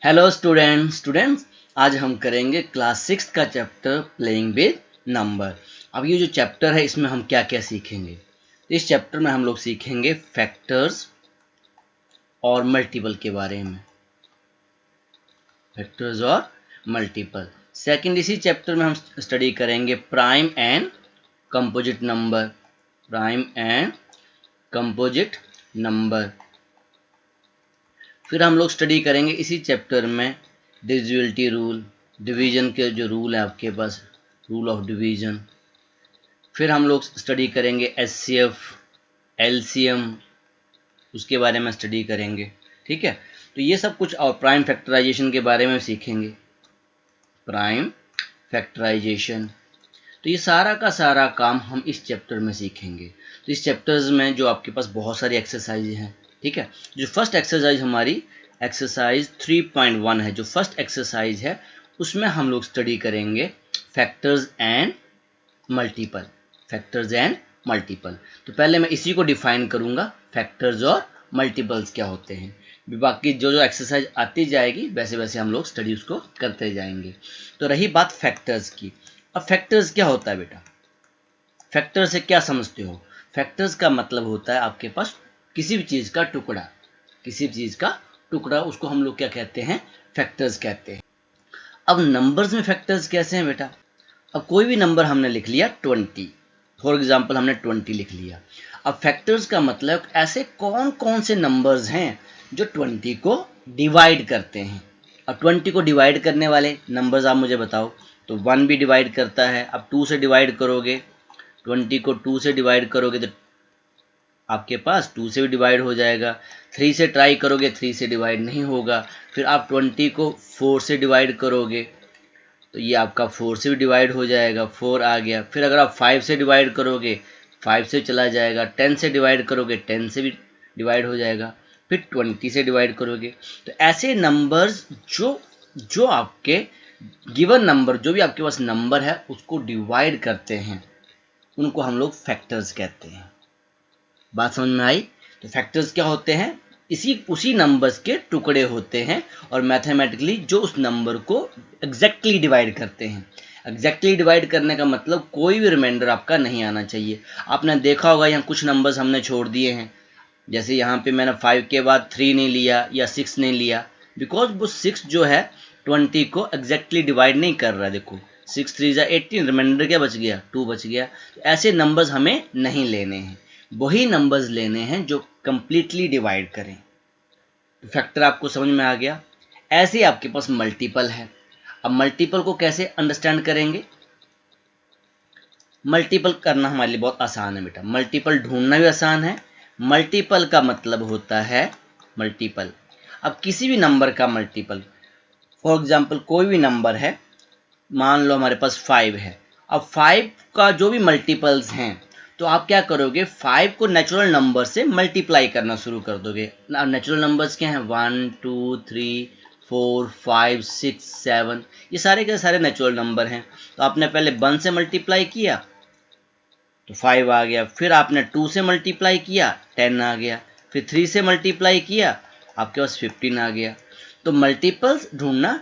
Hello students आज हम करेंगे क्लास 6 का चैप्टर प्लेइंग विद नंबर। अब ये जो चैप्टर है इसमें हम क्या क्या सीखेंगे। इस चैप्टर में हम लोग सीखेंगे फैक्टर्स और मल्टीपल के बारे में। फैक्टर्स और मल्टीपल। सेकंड, इसी चैप्टर में हम स्टडी करेंगे prime and composite number. Prime and composite number. फिर हम लोग स्टडी करेंगे इसी चैप्टर में डिविजिबिलिटी रूल, डिवीजन के जो रूल है आपके पास, रूल ऑफ डिवीजन। फिर हम लोग स्टडी करेंगे एचसीएफ, एलसीएम, उसके बारे में स्टडी करेंगे। ठीक है, तो ये सब कुछ और प्राइम फैक्टराइजेशन के बारे में सीखेंगे। प्राइम फैक्टराइजेशन, तो ये सारा का सारा काम हम इस चैप्टर में सीखेंगे। तो इस चैप्टर्स में जो आपके पास बहुत सारी एक्सरसाइज हैं। ठीक है, जो फर्स्ट एक्सरसाइज हमारी एक्सरसाइज 3.1 है, जो फर्स्ट एक्सरसाइज है उसमें हम लोग स्टडी करेंगे factors and multiple. Factors and multiple, तो पहले मैं इसी को डिफाइन करूंगा, फैक्टर्स और मल्टीपल्स क्या होते हैं। बाकी जो जो एक्सरसाइज आती जाएगी वैसे वैसे हम लोग स्टडी उसको करते जाएंगे। तो रही बात फैक्टर्स की। अब फैक्टर्स क्या होता है बेटा, फैक्टर से क्या समझते हो? फैक्टर्स का मतलब होता है आपके पास किसी भी चीज का टुकड़ा, किसी भी चीज का टुकड़ा, उसको हम लोग क्या कहते हैं? फैक्टर्स कहते हैं। अब नंबर्स में फैक्टर्स कैसे हैं बेटा? अब कोई भी नंबर हमने लिख लिया 20, फॉर एग्जाम्पल हमने 20 लिख लिया। अब फैक्टर्स का मतलब ऐसे कौन कौन से नंबर्स हैं जो 20 को डिवाइड करते हैं। अब 20 को डिवाइड करने वाले नंबर्स आप मुझे बताओ। तो 1 भी डिवाइड करता है। अब 2 से डिवाइड करोगे, 20 को 2 से डिवाइड करोगे तो आपके पास 2 से भी डिवाइड हो जाएगा। 3 से ट्राई करोगे, 3 से डिवाइड नहीं होगा। फिर आप 20 को 4 से डिवाइड करोगे तो ये आपका 4 से भी डिवाइड हो जाएगा, 4 आ गया। फिर अगर आप 5 से डिवाइड करोगे 5 से चला जाएगा। 10 से डिवाइड करोगे 10 से भी डिवाइड हो जाएगा। फिर 20 से डिवाइड करोगे। तो ऐसे नंबर्स जो जो आपके गिवन नंबर, जो भी आपके पास नंबर है उसको डिवाइड करते हैं, उनको हम लोग फैक्टर्स कहते हैं। बात समझ में आई? तो फैक्टर्स क्या होते हैं? उसी नंबर्स के टुकड़े होते हैं और मैथमेटिकली जो उस नंबर को एग्जैक्टली डिवाइड करते हैं। एग्जैक्टली डिवाइड करने का मतलब कोई भी रिमाइंडर आपका नहीं आना चाहिए। आपने देखा होगा यहाँ कुछ नंबर्स हमने छोड़ दिए हैं, जैसे यहाँ पे मैंने 5 के बाद 3 नहीं लिया या 6 नहीं लिया, बिकॉज वो 6 जो है 20 को एग्जैक्टली डिवाइड नहीं कर रहा है। देखो 6 3 जा 18, रिमाइंडर क्या बच गया? 2 बच गया। तो ऐसे नंबर्स हमें नहीं लेने हैं, वही नंबर्स लेने हैं जो कंप्लीटली डिवाइड करें। फैक्टर आपको समझ में आ गया। ऐसे ही आपके पास मल्टीपल है। अब मल्टीपल को कैसे अंडरस्टैंड करेंगे? मल्टीपल करना हमारे लिए बहुत आसान है बेटा, मल्टीपल ढूंढना भी आसान है। मल्टीपल का मतलब होता है मल्टीपल, अब किसी भी नंबर का मल्टीपल। फॉर एग्जाम्पल कोई भी नंबर है, मान लो हमारे पास 5 है। अब 5 का जो भी मल्टीपल्स हैं तो आप क्या करोगे? 5 को नेचुरल नंबर से मल्टीप्लाई करना शुरू कर दोगे। नेचुरल नंबर्स क्या हैं? 1 2 3 4 5 6 7, ये सारे के सारे नेचुरल नंबर हैं। तो आपने पहले 1 से मल्टीप्लाई किया तो 5 आ गया। फिर आपने 2 से मल्टीप्लाई किया 10 आ गया। फिर 3 से मल्टीप्लाई किया आपके पास 15 आ गया। तो मल्टीपल्स ढूंढना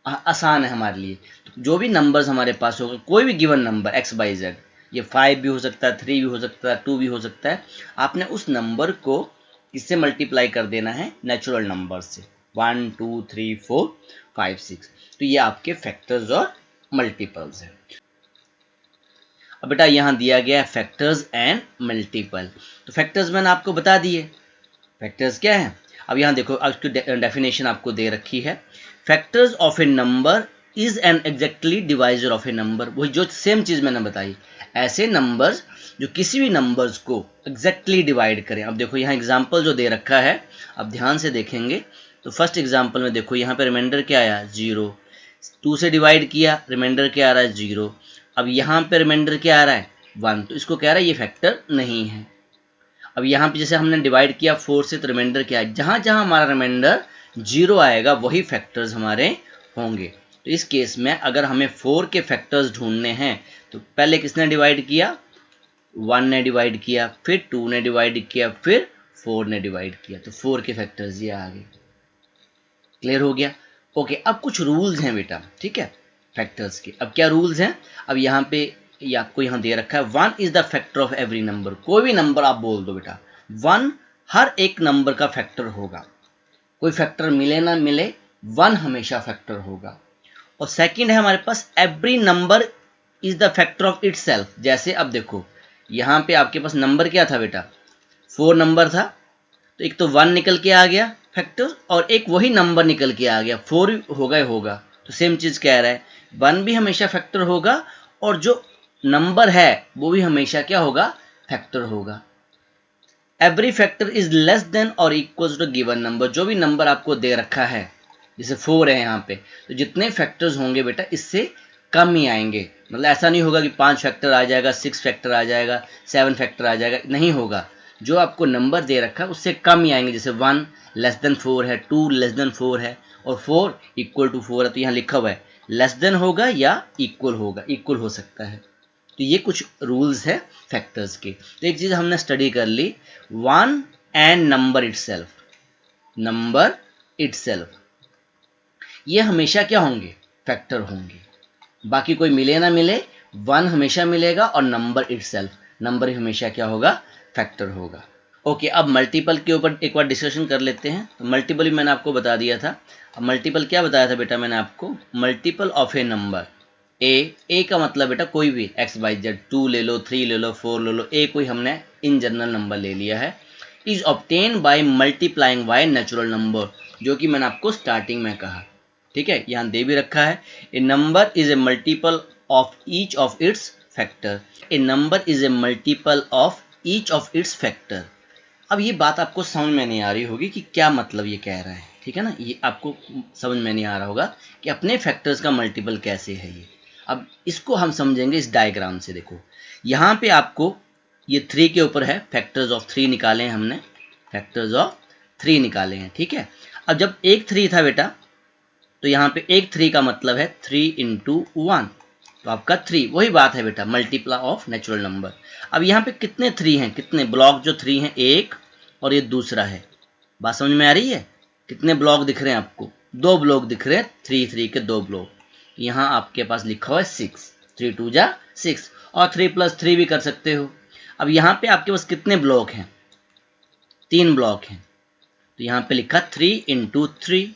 आसान है हमारे लिए। तो जो भी नंबर्स हमारे पास होगा, कोई भी given number x by Z, ये 5 भी हो सकता है, 3 भी हो सकता है, 2 भी हो सकता है, आपने उस नंबर को किससे मल्टीप्लाई कर देना है? नेचुरल नंबर से। 1 2 3 4 5 6, तो ये आपके फैक्टर्स और मल्टीपल्स है। अब बेटा यहाँ दिया गया है फैक्टर्स एंड मल्टीपल। तो फैक्टर्स मैंने आपको बता दिए, फैक्टर्स क्या है। अब यहाँ देखो, उसकी डेफिनेशन आपको दे रखी है। Factors of A number is an exactly divisor of A number. वही जो सेम चीज मैंने बताई, ऐसे नंबर्स जो किसी भी नंबर्स को एग्जैक्टली डिवाइड करें। अब देखो यहाँ एग्जाम्पल जो दे रखा है, अब ध्यान से देखेंगे तो फर्स्ट एग्जाम्पल में देखो यहाँ पे रिमाइंडर क्या आया? 0। 2 से डिवाइड किया, रिमाइंडर क्या आ रहा है? 0। अब यहाँ पे रिमाइंडर क्या आ रहा है? 1, तो इसको कह रहा है ये फैक्टर नहीं है। अब यहाँ पे जैसे हमने डिवाइड किया 4 से, तो रिमाइंडर क्या है? जहां जहां हमारा रिमाइंडर 0 आएगा वही फैक्टर्स हमारे होंगे। तो इस केस में अगर हमें 4 के फैक्टर्स ढूंढने हैं तो पहले किसने डिवाइड किया? 1 ने डिवाइड किया, फिर 2 ने डिवाइड किया, फिर 4 ने डिवाइड किया। तो 4 के फैक्टर्स ये आ गए। क्लियर हो गया? ओके, अब कुछ रूल्स हैं बेटा, ठीक है, फैक्टर्स के। अब क्या रूल्स हैं? अब यहाँ पे ये आपको यहाँ दे रखा है, 1 is the factor of every number. कोई भी नंबर आप बोल दो बेटा, 1 हर एक नंबर का फैक्टर होगा। कोई फैक्टर मिले ना मिले, 1 हमेशा फैक्टर होगा। और सेकंड है हमारे पास, every number is the factor of itself. जैसे अब देखो, यहाँ पे आपके पास नंबर क्या था बेटा, 4 नंबर था, तो एक तो 1 निकल के आ गया फैक्टर, और एक वही नंबर निकल के आ गया, 4 होगा ही होगा। तो सेम चीज कह रहा है, 1 भी हमेशा फैक्टर होगा, और जो नंबर है वो भी हमेशा क्या होगा, फैक्टर होगा। Every factor is less than और इक्वल टू गिवन नंबर। जो भी नंबर आपको दे रखा है, जैसे 4 है यहाँ पे, तो जितने फैक्टर्स होंगे बेटा इससे कम ही आएंगे। मतलब ऐसा नहीं होगा कि 5 फैक्टर आ जाएगा, 6 फैक्टर आ जाएगा, 7 फैक्टर आ जाएगा, नहीं होगा। जो आपको नंबर दे रखा है उससे कम ही आएंगे। जैसे 1 लेस देन 4 है, 2 लेस देन 4 है, और 4 इक्वल टू 4 है, तो यहाँ लिखा हुआ है लेस देन होगा या इक्वल होगा, इक्वल हो सकता है। तो ये कुछ रूल्स है फैक्टर्स के। तो एक चीज हमने स्टडी कर ली, 1 and number itself. Number itself ये हमेशा क्या होंगे, फैक्टर होंगे। बाकी कोई मिले ना मिले, 1 हमेशा मिलेगा, और नंबर इटसेल्फ, नंबर हमेशा क्या होगा, फैक्टर होगा। ओके, अब मल्टीपल के ऊपर एक बार डिस्कशन कर लेते हैं। तो मल्टीपल भी मैंने आपको बता दिया था। अब मल्टीपल क्या बताया था बेटा मैंने आपको, मल्टीपल ऑफ ए नंबर। ए का मतलब बेटा कोई भी एक्स वाई जेड, 2 ले लो, 3 ले लो, 4 ले लो, ए कोई हमने इन जनरल नंबर ले लिया है। Is obtain by multiplying by natural number, जो कि मैंने आपको स्टार्टिंग में कहा, ठीक है, यहाँ दे भी रखा है। A number is a multiple of each of its factor. A number is a multiple of each of its factor. अब ये बात आपको समझ में नहीं आ रही होगी कि क्या मतलब ये कह रहा है, ठीक है ना, ये आपको समझ में नहीं आ रहा होगा कि अपने फैक्टर्स का मल्टीपल कैसे है ये। अब इसको हम समझेंगे इस डायग्राम से। देखो यहाँ पे आपको ये 3 के ऊपर है, फैक्टर्स ऑफ 3 निकाले हैं हमने, फैक्टर्स ऑफ 3 निकाले हैं, ठीक है। अब जब एक 3 था बेटा, तो यहाँ पे एक 3 का मतलब है 3 इंटू 1, तो आपका 3, वही बात है बेटा, मल्टीप्लाई ऑफ नेचुरल नंबर। अब यहाँ पे कितने 3 हैं, कितने ब्लॉक जो 3 हैं, एक और ये दूसरा है। बात समझ में आ रही है? कितने ब्लॉक दिख रहे हैं आपको, 2 ब्लॉक दिख रहे हैं, 3 के 2 ब्लॉक। यहाँ आपके पास लिखा हुआ है 6, 3 2 जा 6, और 3 + 3 भी कर सकते हो। अब यहाँ पे आपके पास कितने ब्लॉक हैं, 3 ब्लॉक हैं, तो यहाँ पे लिखा 3 इंटू 3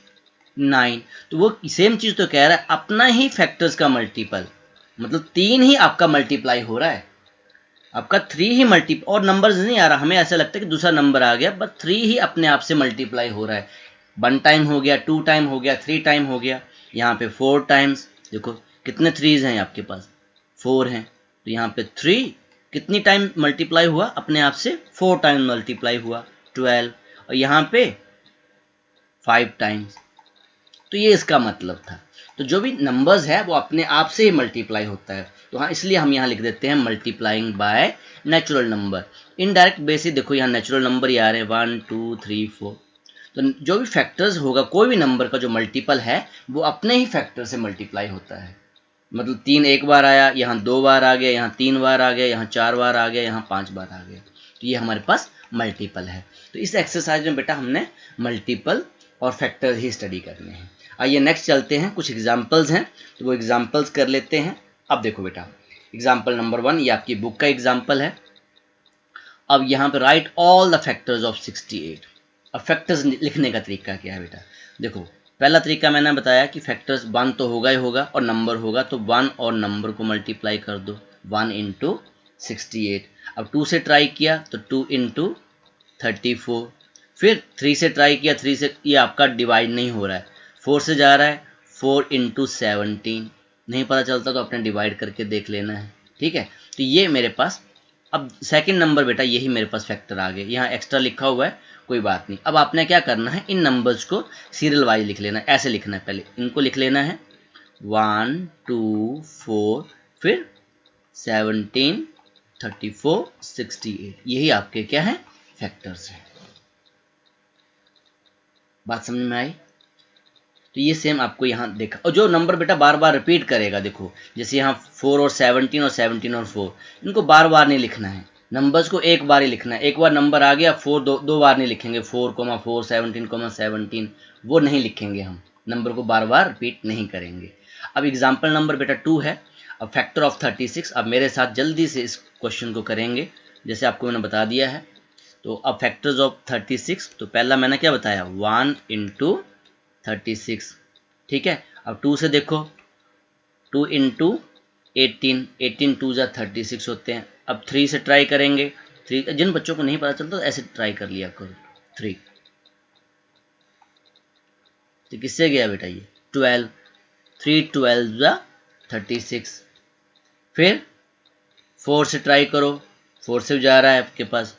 9। तो वो सेम चीज तो कह रहा है, अपना ही फैक्टर्स का मल्टीपल, मतलब 3 ही आपका मल्टीप्लाई हो रहा है, आपका 3 ही मल्टीप्लाई, और नंबर्स नहीं आ रहा। हमें ऐसा लगता है कि दूसरा नंबर आ गया, बट 3 ही अपने आप से मल्टीप्लाई हो रहा है। 1 टाइम हो गया, 2 टाइम हो गया, 3 टाइम हो गया, यहाँ पे 4 टाइम्स। देखो कितने 3s हैं आपके पास, 4 हैं, तो यहाँ पे 3 कितनी टाइम मल्टीप्लाई हुआ अपने आप से, 4 टाइम मल्टीप्लाई हुआ, 12, और यहाँ पे 5 टाइम्स। तो ये इसका मतलब था। तो जो भी नंबर्स है वो अपने आप से ही मल्टीप्लाई होता है। तो हाँ, इसलिए हम यहाँ लिख देते हैं multiplying by natural number. Indirect basis देखो यहाँ नेचुरल नंबर ही आ रहे हैं, 1 2 3 4। तो जो भी फैक्टर्स होगा, कोई भी नंबर का जो मल्टीपल है वो अपने ही फैक्टर से मल्टीप्लाई होता है। मतलब 3 एक बार आया, यहाँ 2 बार आ गया, यहाँ 3 बार आ गया, यहाँ 4 बार आ गया, यहाँ 5 बार आ गया, तो ये हमारे पास मल्टीपल है। तो इस एक्सरसाइज में बेटा हमने मल्टीपल और फैक्टर ही स्टडी करने हैं। आइए नेक्स्ट चलते हैं, कुछ एग्जाम्पल्स हैं तो वो एग्जाम्पल्स कर लेते हैं। अब देखो बेटा, एग्जाम्पल नंबर 1, ये आपकी बुक का एग्जाम्पल है। अब यहाँ पे right all the factors of 68। अब फैक्टर्स लिखने का तरीका क्या है बेटा, देखो पहला तरीका मैंने बताया कि फैक्टर्स 1 तो होगा ही होगा, और नंबर होगा, तो 1 और नंबर को मल्टीप्लाई कर दो, 1 इंटू 68। अब 2 से ट्राई किया तो 2 इंटू 34, फिर 3 से ट्राई किया, 3 से, ये आपका डिवाइड नहीं हो रहा है, 4 से जा रहा है, 4 इंटू 17, नहीं पता चलता तो अपने डिवाइड करके देख लेना है, ठीक है। तो ये मेरे पास, अब सेकंड नंबर बेटा यही मेरे पास फैक्टर आ गए, यहाँ एक्स्ट्रा लिखा हुआ है, कोई बात नहीं। अब आपने क्या करना है, इन नंबर्स को सीरियल वाइज लिख लेना है, ऐसे लिखना है, पहले इनको लिख लेना है 1 2 4, फिर 17 34 68, यही आपके क्या है, फैक्टर्स हैं। बात समझ में आई? तो ये सेम आपको यहाँ देखा, और जो नंबर बेटा बार बार रिपीट करेगा, देखो जैसे यहाँ 4 और 17 और 17 और 4, इनको बार बार नहीं लिखना है, नंबर्स को एक बार ही लिखना है। एक बार नंबर आ गया 4, दो बार नहीं लिखेंगे। 4,4, 17,17 वो नहीं लिखेंगे हम। नंबर को बार बार रिपीट नहीं करेंगे। अब एग्जाम्पल नंबर बेटा 2 है। अब फैक्टर ऑफ 36। अब मेरे साथ जल्दी से इस क्वेश्चन को करेंगे जैसे आपको मैंने बता दिया है। तो अब फैक्टर्स ऑफ 36, तो पहला मैंने क्या बताया 1 इंटू 36, ठीक है। अब 2 से देखो 2 इंटू 18, 18 2 जा 36 होते हैं। अब 3 से ट्राई करेंगे। 3 जिन बच्चों को नहीं पता चलता तो ऐसे ट्राई कर लिया करो। 3 तो किससे गया बेटा ये 12, 3 12 जा 36। फिर 4 से ट्राई करो, 4 से जा रहा है आपके पास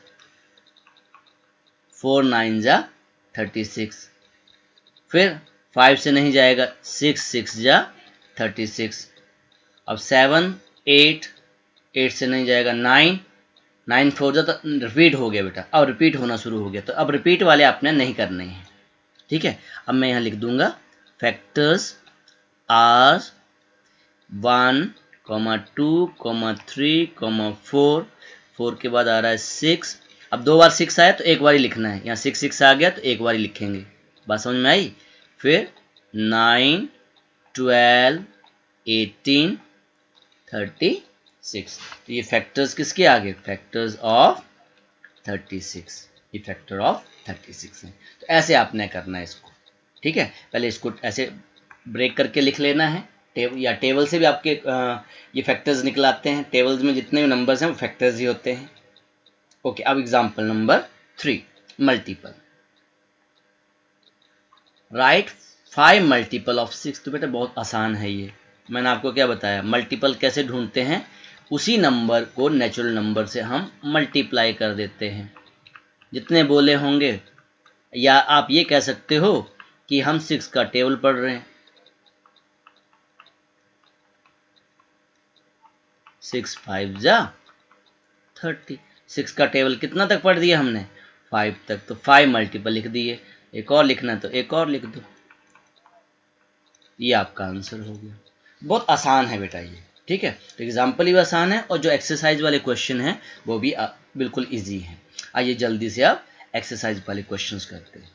4 9 जा 36। फिर 5 से नहीं जाएगा, 6 6 जा 36। अब 7 8, 8 से नहीं जाएगा 9 9 4 जा, तो रिपीट हो गया बेटा। अब रिपीट होना शुरू हो गया, तो अब रिपीट वाले आपने नहीं करने हैं, ठीक है। अब मैं यहाँ लिख दूंगा फैक्टर्स आर 1, 2, 3, 4, 4 के बाद आ रहा है 6। अब 2 बार 6 आया तो एक बार ही लिखना है। यहाँ 6 6 आ गया तो एक बार ही लिखेंगे। बात समझ में आई। फिर 9 12 18 36। तो ये फैक्टर्स किसके आगे, फैक्टर्स ऑफ 36। ये फैक्टर ऑफ 36 है। तो ऐसे आपने करना है इसको, ठीक है। पहले इसको ऐसे ब्रेक करके लिख लेना है। या टेबल से भी आपके ये फैक्टर्स निकल आते हैं। टेबल्स में जितने भी नंबर्स हैं वो फैक्टर्स ही होते हैं। ओके, अब example number 3, multiple. Right 5 multiple of 6। तो बेटा बहुत आसान है ये। मैंने आपको क्या बताया, मल्टीपल कैसे ढूंढते हैं। उसी नंबर को नेचुरल नंबर से हम मल्टीप्लाई कर देते हैं जितने बोले होंगे। या आप ये कह सकते हो कि हम 6 का टेबल पढ़ रहे हैं। 6 5 जा 30। 6 का टेबल कितना तक पढ़ दिया हमने, 5 तक। तो 5 मल्टीपल लिख दिए। एक और लिखना तो एक और लिख दो। ये आपका आंसर हो गया। बहुत आसान है बेटा ये, ठीक है। तो एग्जाम्पल भी आसान है और जो एक्सरसाइज वाले क्वेश्चन हैं वो भी बिल्कुल इजी है। आइए जल्दी से आप एक्सरसाइज वाले क्वेश्चंस करते हैं।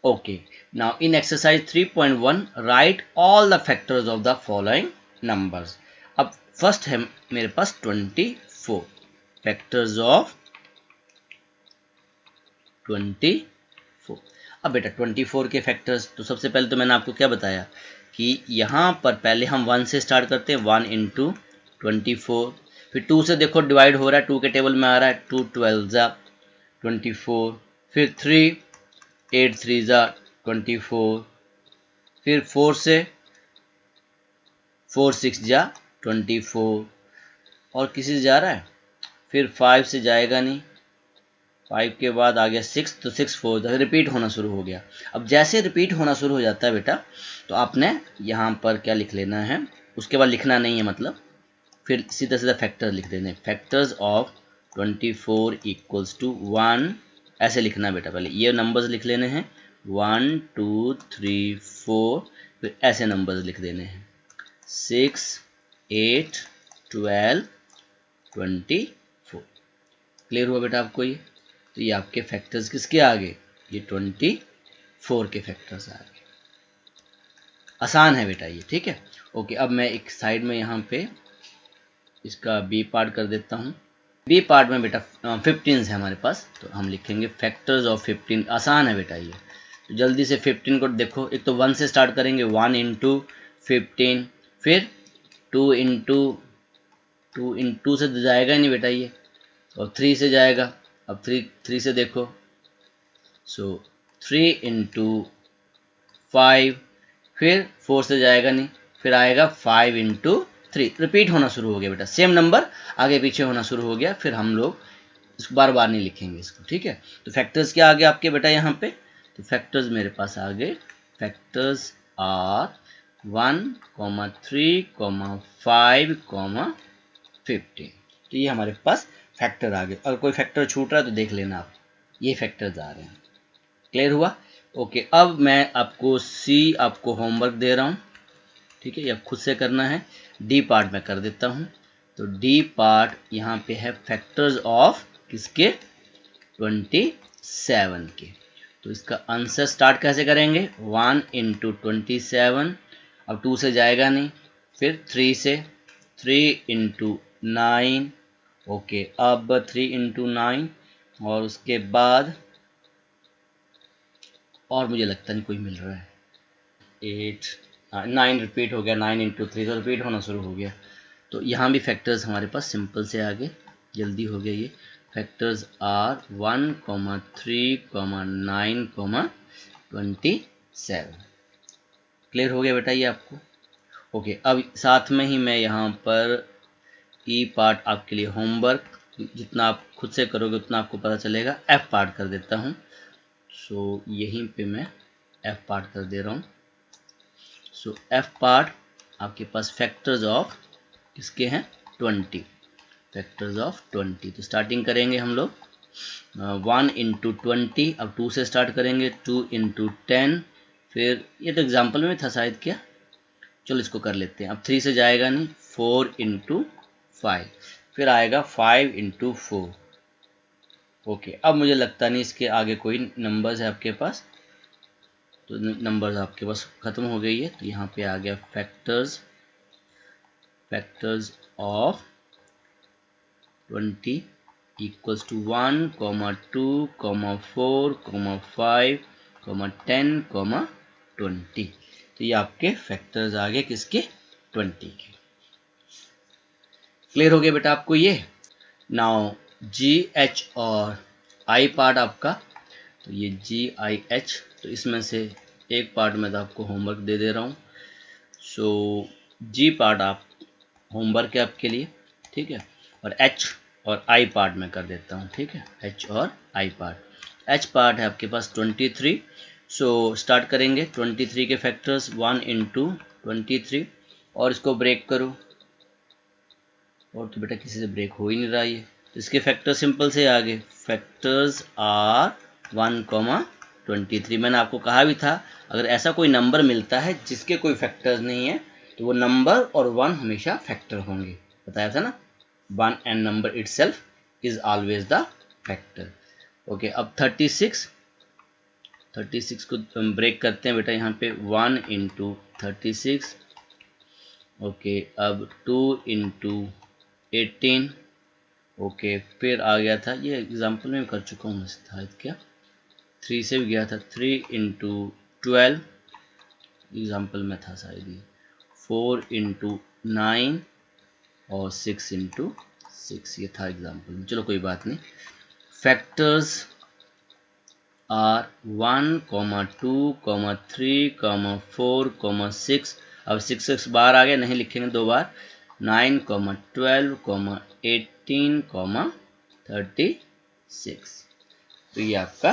Okay, now in exercise 3.1 right all the factors of the following numbers. अब फर्स्ट है मेरे पास 24, फैक्टर्स ऑफ 24। अब बेटा 24 के फैक्टर्स, तो सबसे पहले तो मैंने आपको क्या बताया कि यहाँ पर पहले हम 1 से स्टार्ट करते हैं। 1 इंटू 24। फिर 2 से देखो डिवाइड हो रहा है, 2 के टेबल में आ रहा है 2 12 जा 24। फिर 3 8 3 जा 24। फिर 4 से 4 6 जा 24। और किसी से जा रहा है, फिर 5 से जाएगा नहीं। 5 के बाद आ गया 6, तो 6 4 रिपीट होना शुरू हो गया। अब जैसे रिपीट होना शुरू हो जाता है बेटा, तो आपने यहाँ पर क्या लिख लेना है, उसके बाद लिखना नहीं है मतलब, फिर सीधा सीधा फैक्टर लिख देने। फैक्टर्स ऑफ 24 इक्वल्स टू 1, ऐसे लिखना है बेटा। पहले ये नंबर्स लिख लेने हैं 1 2 3 4, फिर ऐसे नंबर्स लिख देने हैं 6 8 12 24। क्लियर हुआ बेटा आपको ये। तो ये आपके फैक्टर्स किसके आगे, ये 24 के फैक्टर्स आगे। आसान है बेटा ये, ठीक है। ओके, अब मैं एक साइड में यहाँ पे इसका बी पार्ट कर देता हूँ। बी पार्ट में बेटा 15 है हमारे पास, तो हम लिखेंगे फैक्टर्स ऑफ 15। आसान है बेटा ये। तो जल्दी से 15 को देखो। एक तो 1 से स्टार्ट करेंगे, 1 इंटू 15। फिर 2 इंटू 2 से जाएगा ही नहीं बेटा ये, और 3 से जाएगा। अब 3 से देखो, सो 3 इंटू 5। फिर 4 से जाएगा नहीं, फिर आएगा 5 इंटू 3। रिपीट होना शुरू हो गया बेटा, सेम नंबर आगे पीछे होना शुरू हो गया। फिर हम लोग इसको बार बार नहीं लिखेंगे इसको, ठीक है। तो फैक्टर्स क्या आ गया आपके बेटा यहाँ पे, तो फैक्टर्स मेरे पास आ गए, फैक्टर्स आर 1, 3, 5, 15। तो ये हमारे पास फैक्टर आ गए। अगर कोई फैक्टर छूट रहा है तो देख लेना आप, ये फैक्टर्स आ रहे हैं। क्लियर हुआ। ओके, अब मैं आपको होमवर्क दे रहा हूँ, ठीक है। या खुद से करना है। डी पार्ट में कर देता हूँ। तो डी पार्ट यहाँ पे है फैक्टर्स ऑफ किसके 27 के। तो इसका आंसर स्टार्ट कैसे करेंगे 1 इंटू 27, अब 2 से जाएगा नहीं, फिर 3 से 3 इंटू 9, ओके अब 3 इंटू 9 और उसके बाद और मुझे लगता नहीं कोई मिल रहा है 8 9 रिपीट हो गया 9 इंटू 3 तो रिपीट होना शुरू हो गया। तो यहाँ भी फैक्टर्स हमारे पास सिंपल से आगे जल्दी हो गया। ये फैक्टर्स आर 1, 3, 9, 27। क्लियर हो गया बेटा ये आपको। ओके अब साथ में ही मैं यहाँ पर ई पार्ट आपके लिए होमवर्क, जितना आप खुद से करोगे उतना आपको पता चलेगा, एफ पार्ट कर देता हूँ। सो यहीं पे मैं एफ पार्ट कर दे रहा हूँ। सो एफ पार्ट आपके पास फैक्टर्स ऑफ किसके हैं 20, फैक्टर्स ऑफ 20। तो स्टार्टिंग करेंगे हम लोग 1 इंटू 20, अब 2 से स्टार्ट करेंगे 2 इंटू 10, फिर ये तो एग्जाम्पल में था शायद क्या, चलो इसको कर लेते हैं। अब 3 से जाएगा नहीं 4 इंटू 5, फिर आएगा 5 इंटू 4। ओके अब मुझे लगता नहीं इसके आगे कोई नंबर्स है आपके पास, तो नंबर्स आपके पास ख़त्म हो गई है। तो यहाँ पे आ गया फैक्टर्स ऑफ 20 इक्वल्स टू 1, 2, 4, 5, 10, 20। तो ये आपके फैक्टर्स आ गए किसके 20 के। क्लियर हो गया बेटा आपको ये। नाउ जी एच और आई पार्ट आपका, तो ये जी आई एच, तो इसमें से एक पार्ट में तो आपको होमवर्क दे दे रहा हूँ। सो जी पार्ट आप होमवर्क है आपके लिए, ठीक है, और एच और आई पार्ट में कर देता हूँ, ठीक है, एच और आई पार्ट। एच पार्ट है आपके पास 23। सो स्टार्ट करेंगे 23 के फैक्टर्स 1 इंटू 23 और इसको ब्रेक करो, और तो बेटा किसी से ब्रेक हो ही नहीं रहा ये। तो इसके फैक्टर सिंपल से आगे फैक्टर्स आर 1, 23। मैंने आपको कहा भी था अगर ऐसा कोई नंबर मिलता है जिसके कोई फैक्टर्स नहीं है तो वो नंबर और 1 हमेशा फैक्टर होंगे, बताया था ना, 1 and number itself is always the factor. Okay अब 36 को ब्रेक करते हैं बेटा यहाँ पे 1 इंटू 36, ओके अब 2 इंटू 18, ओके फिर आ गया था, ये एग्जाम्पल में कर चुका हूँ था क्या, 3 से भी गया था 3 इंटू 12, एग्जाम्पल में था शायद ये 4 इंटू 9 और 6 इंटू 6, ये था एग्जाम्पल में, चलो कोई बात नहीं। फैक्टर्स आर 1, 2, 3, 4, 6, अब 6 बार आ गया, नहीं लिखेंगे 2 बार, 9, 12, 18, 36। तो ये आपका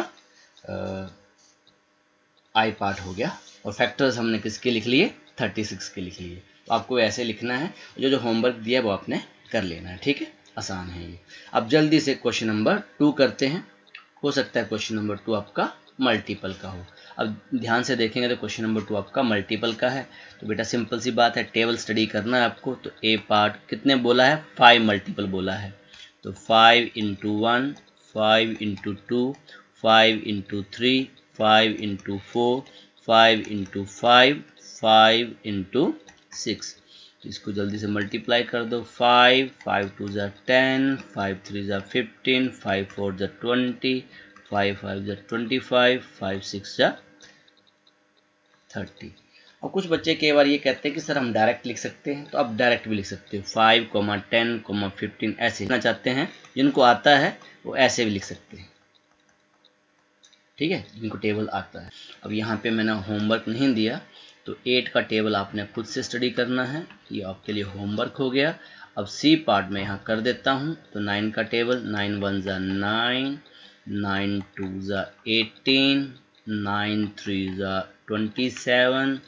आई पार्ट हो गया, और फैक्टर्स हमने किसके लिख लिए 36 के लिख लिए। तो आपको ऐसे लिखना है, जो होमवर्क दिया है वो आपने कर लेना है, ठीक है, आसान है ये। अब जल्दी से क्वेश्चन नंबर 2 करते हैं, हो सकता है क्वेश्चन नंबर 2 आपका मल्टीपल का हो। अब ध्यान से देखेंगे तो क्वेश्चन नंबर 2 आपका मल्टीपल का है। तो बेटा सिंपल सी बात है, टेबल स्टडी करना है आपको। तो ए पार्ट कितने बोला है 5 मल्टीपल बोला है, तो 5 into 1, 5 into 2, 5 into 3, 5 into 4, 5 into 5, 5 into 6। इसको जल्दी से मल्टीप्लाई कर दो, 5, 5 2 ज़ा 10, 5 3 ज़ा 15, 5 4 ज़ा 20, 5 5 ज़ा 25, 5 6 ज़ा 30। और कुछ बच्चे कई बार ये कहते हैं कि सर हम डायरेक्ट लिख सकते हैं, तो आप डायरेक्ट भी लिख सकते हो, 5, 10, 15 ऐसे लिखना चाहते हैं, जिनको आता है वो ऐसे भी लिख सकते हैं, ठीक है, जिनको टेबल आता है। अब यहाँ पे मैंने होमवर्क नहीं दिया, तो 8 का टेबल आपने खुद से स्टडी करना है, ये आपके लिए होमवर्क हो गया। अब सी पार्ट में यहाँ कर देता हूँ, तो 9 का टेबल, 9 1 ज़ा 9, 9 2 ज़ा 18, 9 3 ज़ा 27,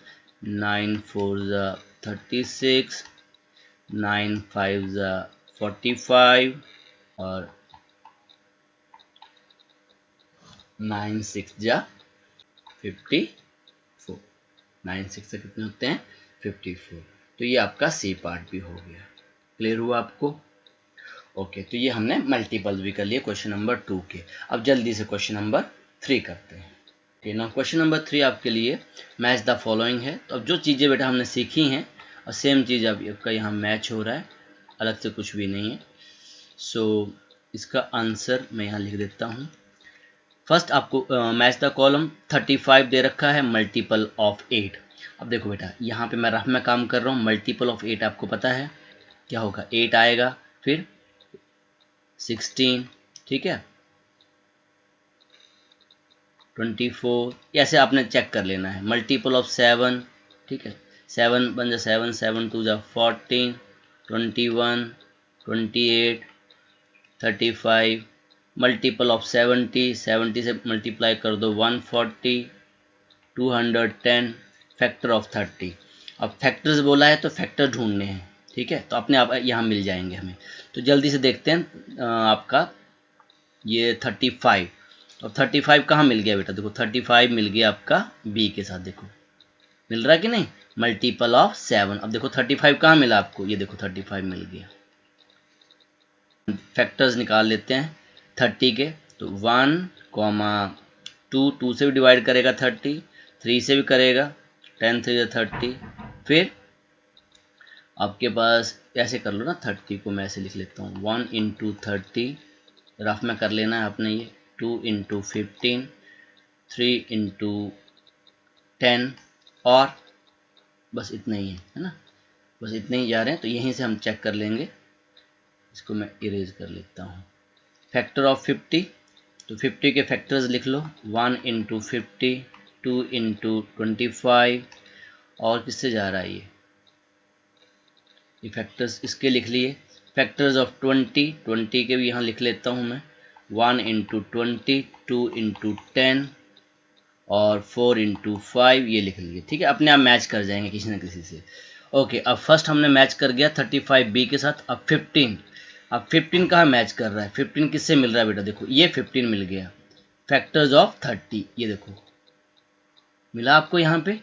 9 4 ज़ा 36, 9 5 ज़ा 45 और 9 6 ज़ा 54। 9 6 से कितने होते हैं 54। तो ये आपका सी पार्ट भी हो गया। क्लियर हुआ आपको? ओके, तो ये हमने मल्टीपल्स भी कर लिए क्वेश्चन नंबर 2 के। अब जल्दी से क्वेश्चन नंबर 3 करते हैं। ओके, ना क्वेश्चन नंबर 3 आपके लिए मैच द फॉलोइंग है। तो अब जो चीज़ें बेटा हमने सीखी हैं और सेम चीज़ आपका यहाँ मैच हो रहा है, अलग से कुछ भी नहीं है। सो इसका आंसर मैं यहाँ लिख देता हूँ। फर्स्ट आपको मैच द कॉलम 35 दे रखा है, मल्टीपल ऑफ 8। अब देखो बेटा, यहाँ पे मैं रफ में काम कर रहा हूँ। मल्टीपल ऑफ 8 आपको पता है क्या होगा, 8 आएगा, फिर 16, ठीक है, 24, ऐसे आपने चेक कर लेना है। मल्टीपल ऑफ 7, ठीक है, 7 बन जा 7, 7 2 जा 14, 21, 28, 35। मल्टीपल ऑफ 70, 70 से मल्टीप्लाई कर दो 140, 210, फैक्टर ऑफ 30। अब फैक्टर्स बोला है तो फैक्टर ढूंढने हैं, ठीक है, तो अपने आप यहाँ मिल जाएंगे हमें। तो जल्दी से देखते हैं आपका ये 35। अब 35 कहाँ मिल गया बेटा, देखो 35 मिल गया आपका बी के साथ, देखो मिल रहा है कि नहीं, मल्टीपल ऑफ 7। अब देखो 35 कहाँ मिला आपको, ये देखो 35 मिल गया। फैक्टर्स निकाल लेते हैं 30 के, तो 1, 2, 2 से भी डिवाइड करेगा 30, 3 से भी करेगा, 10 3 30, फिर आपके पास ऐसे कर लो ना, 30 को मैं ऐसे लिख लेता हूँ 1 इंटू 30, रफ में कर लेना है आपने ये, 2 इंटू 15, 3 इंटू 10, और बस इतना ही है ना, बस इतने ही जा रहे हैं। तो यहीं से हम चेक कर लेंगे, इसको मैं इरेज कर लेता हूँ। फैक्टर ऑफ 50, तो 50 के फैक्टर्स लिख लो, 1 इंटू 50, 2 इंटू 25, और किससे जा रहा है ये फैक्टर्स इसके लिख लिए। फैक्टर्स ऑफ 20, 20 के भी यहाँ लिख लेता हूँ मैं, 1 इंटू 20, 2 इंटू 10, और 4 इंटू 5, ये लिख लिए, ठीक है, अपने आप मैच कर जाएंगे किसी न किसी से। ओके, अब फर्स्ट हमने मैच कर गया 35 बी के साथ। अब 15, अब 15 कहाँ मैच कर रहा है, 15 किससे मिल रहा है बेटा, देखो ये 15 मिल गया। फैक्टर्स ऑफ 30, ये देखो मिला आपको यहाँ पे,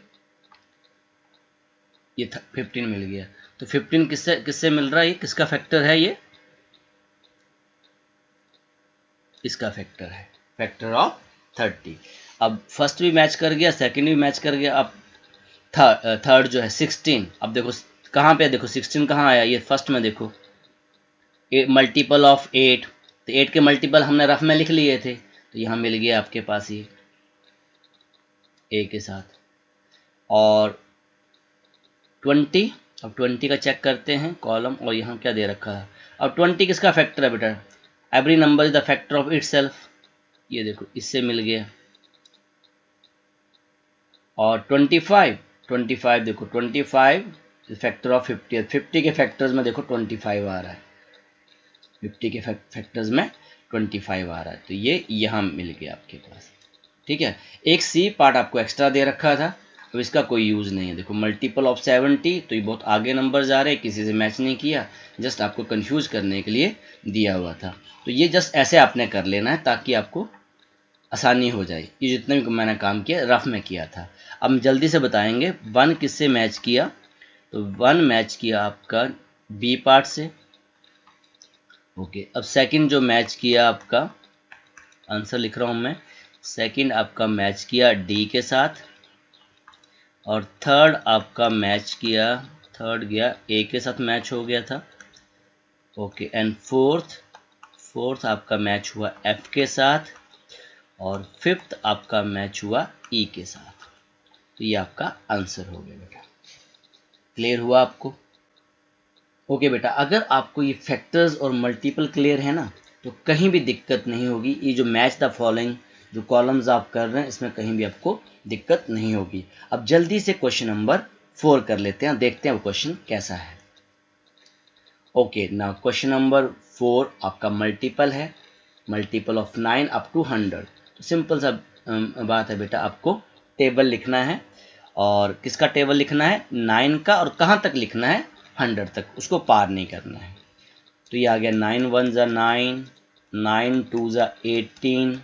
ये 15 मिल गया। तो 15 किससे किससे मिल रहा है, ये किसका फैक्टर है, ये इसका फैक्टर है, फैक्टर ऑफ 30। अब फर्स्ट भी मैच कर गया, सेकंड भी मैच कर गया। अब थर्ड जो है 16, अब देखो कहाँ पे, देखो 16 कहाँ आया, ये फर्स्ट में देखो, मल्टीपल ऑफ 8, तो 8 के मल्टीपल हमने रफ में लिख लिए थे, तो यहाँ मिल गया आपके पास ये ए के साथ। और 20, अब 20 का चेक करते हैं कॉलम, और यहाँ क्या दे रखा है। अब 20 किसका फैक्टर है बेटा, every number is the factor of itself, ये देखो इससे मिल गया। और 25, 25 देखो 25 फैक्टर ऑफ 50, 50 के फैक्टर्स में देखो 25 आ रहा है, 50 के फैक्टर्स में 25 आ रहा है, तो ये यहाँ मिल गया आपके पास, ठीक है। एक सी पार्ट आपको एक्स्ट्रा दे रखा था, अब इसका कोई यूज़ नहीं है। देखो मल्टीपल ऑफ 70, तो ये बहुत आगे नंबर जा रहे हैं, किसी से मैच नहीं किया, जस्ट आपको कंफ्यूज करने के लिए दिया हुआ था। तो ये जस्ट ऐसे आपने कर लेना है ताकि आपको आसानी हो जाए। ये जितना भी मैंने काम किया रफ में किया था। अब हम जल्दी से बताएंगे 1 किससे मैच किया, तो 1 मैच किया आपका बी पार्ट से। ओके, अब सेकंड जो मैच किया आपका, आंसर लिख रहा हूँ मैं, सेकंड आपका मैच किया डी के साथ, और थर्ड आपका मैच किया, थर्ड गया ए के साथ मैच हो गया था। ओके, एंड फोर्थ आपका मैच हुआ एफ के साथ, और फिफ्थ आपका मैच हुआ ई के साथ। तो ये आपका आंसर हो गया बेटा, क्लियर हुआ आपको? ओके बेटा, अगर आपको ये फैक्टर्स और मल्टीपल क्लियर है ना, तो कहीं भी दिक्कत नहीं होगी। ये जो मैच द फॉलोइंग जो कॉलम्स आप कर रहे हैं, इसमें कहीं भी आपको दिक्कत नहीं होगी। अब जल्दी से क्वेश्चन नंबर 4 कर लेते हैं, देखते हैं वो क्वेश्चन कैसा है। ओके, नाउ क्वेश्चन नंबर 4 आपका मल्टीपल है, मल्टीपल ऑफ 9 अप टू 100। तो सिंपल सा बात है बेटा, आपको टेबल लिखना है, और किसका टेबल लिखना है, 9 का, और कहाँ तक लिखना है, 100 तक, उसको पार नहीं करना है। तो ये आ गया 9 1 ज़ा 9, 9 2 ज़ा 18,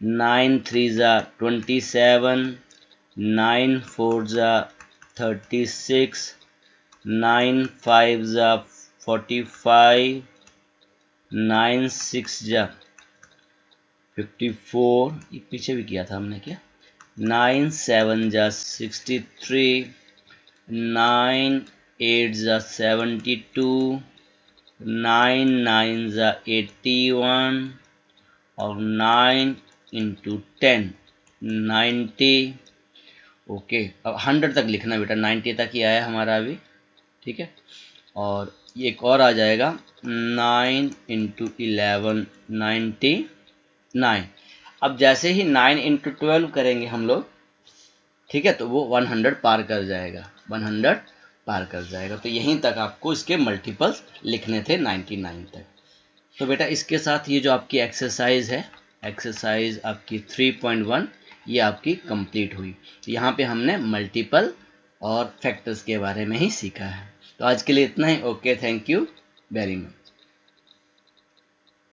9 3 ज़ा 27, 9 4 ज़ा 36, 9 5 ज़ा 45, 9 6 जा 54, ये पीछे भी किया था हमने क्या, 9 7 जा 63, 9 8 जा 72, 9 9 जा 81 और 9 इंटू 10 90। ओके, अब 100 तक लिखना बेटा, 90 तक ही आया हमारा अभी, ठीक है। और एक और आ जाएगा 9 इंटू 11 99। अब जैसे ही 9 इंटू 12 करेंगे हम लोग, ठीक है, तो वो 100 पार कर जाएगा, 100 पार कर जाएगा। तो यहीं तक आपको इसके मल्टीपल्स लिखने थे 99 तक। तो बेटा इसके साथ ये जो आपकी एक्सरसाइज है, एक्सरसाइज आपकी 3.1, ये आपकी कंप्लीट हुई। यहाँ पे हमने मल्टीपल और फैक्टर्स के बारे में ही सीखा है। तो आज के लिए इतना ही। Okay, thank you very much.